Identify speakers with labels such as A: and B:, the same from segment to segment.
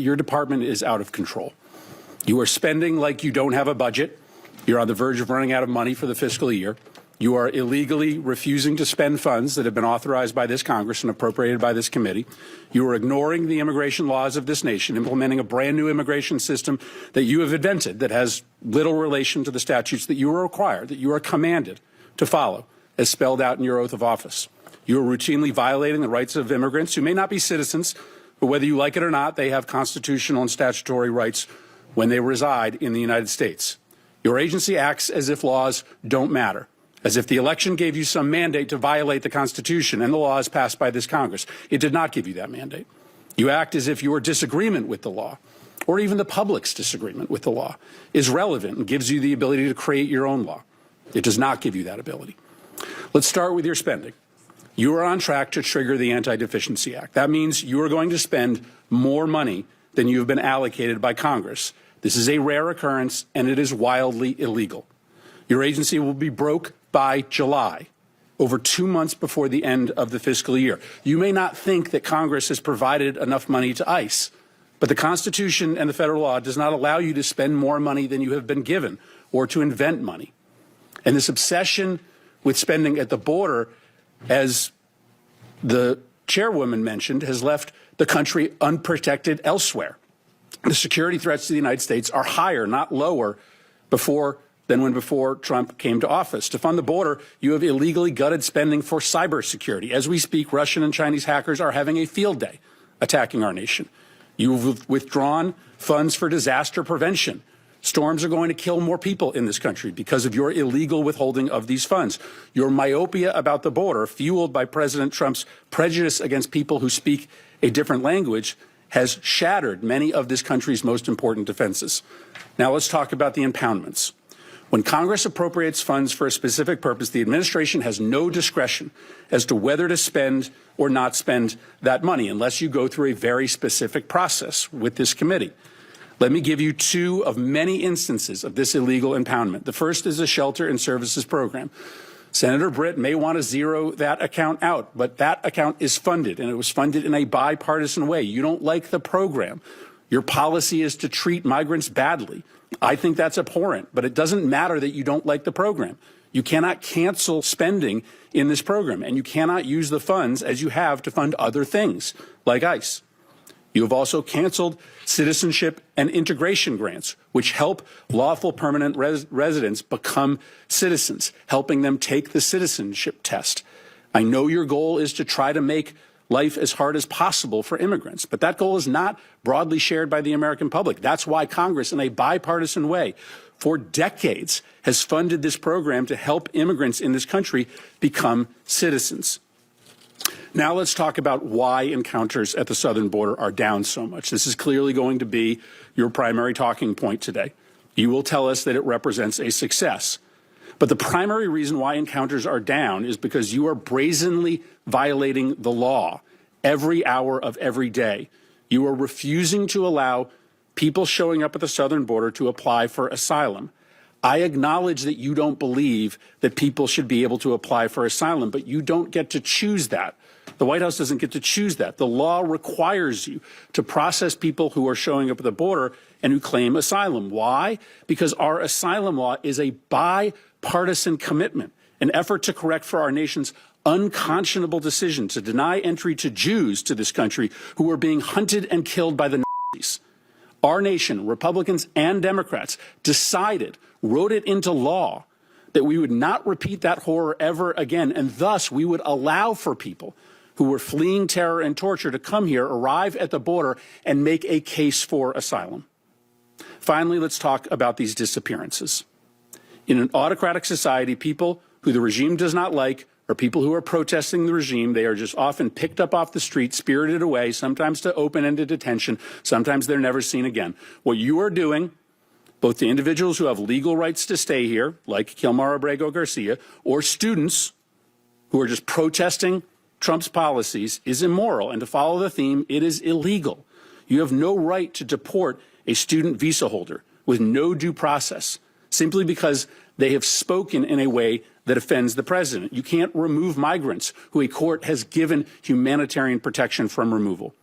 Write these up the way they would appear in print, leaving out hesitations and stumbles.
A: your department is out of control. You are spending like you don't have a budget. You're on the verge of running out of money for the fiscal year. You are illegally refusing to spend funds that have been authorized by this Congress and appropriated by this committee. You are ignoring the immigration laws of this nation, implementing a brand new immigration system that you have invented that has little relation to the statutes that you are required, that you are commanded to follow, as spelled out in your oath of office. You are routinely violating the rights of immigrants who may not be citizens, but whether you like it or not, they have constitutional and statutory rights when they reside in the United States. Your agency acts as if laws don't matter, as if the election gave you some mandate to violate the Constitution and the laws passed by this Congress. It did not give you that mandate. You act as if your disagreement with the law, or even the public's disagreement with the law, is relevant and gives you the ability to create your own law. It does not give you that ability. Let's start with your spending. You are on track to trigger the Anti-Deficiency Act. That means you are going to spend more money than you have been allocated by Congress. This is a rare occurrence, and it is wildly illegal. Your agency will be broke by July, over 2 months before the end of the fiscal year. You may not think that Congress has provided enough money to ICE, but the Constitution and the federal law does not allow you to spend more money than you have been given or to invent money. And this obsession with spending at the border, as the chairwoman mentioned, has left the country unprotected elsewhere. The security threats to the United States are higher, not lower, than when before Trump came to office. To fund the border, you have illegally gutted spending for cybersecurity. As we speak, Russian and Chinese hackers are having a field day attacking our nation. You've withdrawn funds for disaster prevention. Storms are going to kill more people in this country because of your illegal withholding of these funds. Your myopia about the border, fueled by President Trump's prejudice against people who speak a different language, has shattered many of this country's most important defenses. Now let's talk about the impoundments. When Congress appropriates funds for a specific purpose, the administration has no discretion as to whether to spend or not spend that money unless you go through a very specific process with this committee. Let me give you two of many instances of this illegal impoundment. The first is a shelter and services program. Senator Britt may want to zero that account out, but that account is funded, and it was funded in a bipartisan way. You don't like the program. Your policy is to treat migrants badly. I think that's abhorrent, but it doesn't matter that you don't like the program. You cannot cancel spending in this program, and you cannot use the funds as you have to fund other things like ICE. You have also canceled citizenship and integration grants, which help lawful permanent residents become citizens, helping them take the citizenship test. I know your goal is to try to make life as hard as possible for immigrants, but that goal is not broadly shared by the American public. That's why Congress, in a bipartisan way, for decades, has funded this program to help immigrants in this country become citizens. Now let's talk about why encounters at the southern border are down so much. This is clearly going to be your primary talking point today. You will tell us that it represents a success. But the primary reason why encounters are down is because you are brazenly violating the law every hour of every day. You are refusing to allow people showing up at the southern border to apply for asylum. I acknowledge that you don't believe that people should be able to apply for asylum, but you don't get to choose that. The White House doesn't get to choose that. The law requires you to process people who are showing up at the border and who claim asylum. Why? Because our asylum law is a bipartisan commitment, an effort to correct for our nation's unconscionable decision to deny entry to Jews to this country who are being hunted and killed by the Nazis. Our nation, Republicans and Democrats, decided, wrote it into law, that we would not repeat that horror ever again, and thus we would allow for people who were fleeing terror and torture to come here, arrive at the border, and make a case for asylum. Finally, let's talk about these disappearances. In an autocratic society, people who the regime does not like or people who are protesting the regime, they are just often picked up off the street, spirited away, sometimes to open-ended detention, sometimes they're never seen again. What you are doing, both to individuals who have legal rights to stay here, like Kilmar Abrego Garcia, or students who are just protesting Trump's policies, is immoral. And to follow the theme, it is illegal. You have no right to deport a student visa holder with no due process, simply because they have spoken in a way that offends the president. You can't remove migrants who a court has given humanitarian protection from removal.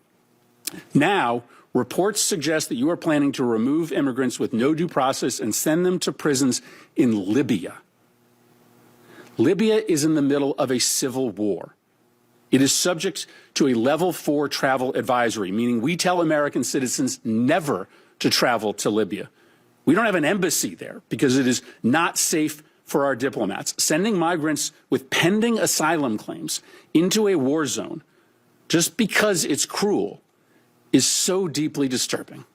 A: Now, Reports suggest that you are planning to remove immigrants with no due process and send them to prisons in Libya. Libya is in the middle of a civil war. It is subject to a level 4 travel advisory, meaning we tell American citizens never to travel to Libya. We don't have an embassy there because it is not safe for our diplomats. Sending migrants with pending asylum claims into a war zone just because it's cruel is so deeply disturbing.